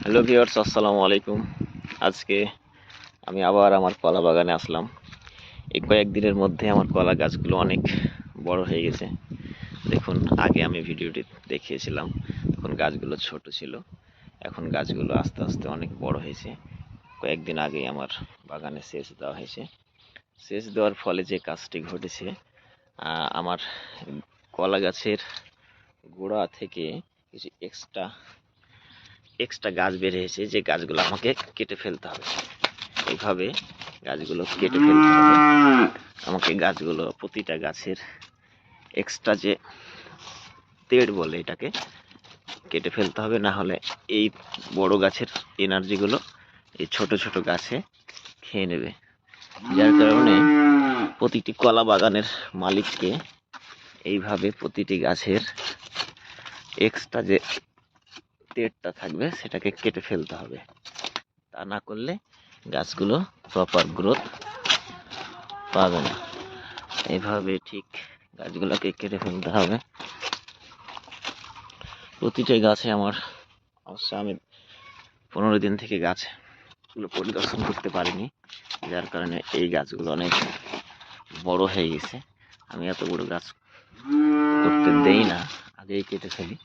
Hello viewers, আসসালামু আলাইকুম। আজকে আমি আবার আমার কলা বাগানে আসলাম। এই কয়েকদিনের মধ্যে আমার কলা গাছগুলো অনেক বড় হয়ে গেছে। দেখুন, আগে আমি ভিডিওটি দেখিয়েছিলাম, তখন গাছগুলো ছোট ছিল। এখন গাছগুলো আস্তে আস্তে অনেক বড় হয়েছে। কয়েকদিন আগেই আমার বাগানে সেচ দেওয়া হয়েছে। সেচ দেওয়ার ফলে যে কাজটি ঘটেছে, আমার কলা গাছের গোড়া থেকে কিছু এক্সট্রা এক্সট্রা গাছ বের হয়েছে, যে গাছগুলো আমাকে কেটে ফেলতে হবে। এইভাবে গাছগুলো কেটে ফেলতে হবে আমাকে। গাছগুলো, প্রতিটা গাছের এক্সট্রা যে তেড় বলে, এটাকে কেটে ফেলতে হবে, না হলে এই বড় গাছের এনার্জিগুলো এই ছোট ছোট গাছে খেয়ে নেবে। যার কারণে প্রতিটি কলা বাগানের মালিককে এইভাবে প্রতিটি গাছের এক্সট্রা যে তেড়টা থাকবে সেটাকে কেটে ফেলতে হবে। তা না করলে গাছগুলো প্রপার গ্রোথ পাবে না। এইভাবে ঠিক গাছগুলোকে কেটে ফেলতে হবে। প্রতিটা গাছে আমার অবশ্য আমি 15 দিন থেকে গাছগুলো পরিদর্শন করতে পারিনি, যার কারণে এই গাছগুলো অনেক বড় হয়ে গেছে। আমি এত বড় গাছ করতে দেই না, আগেই কেটে ফেলি।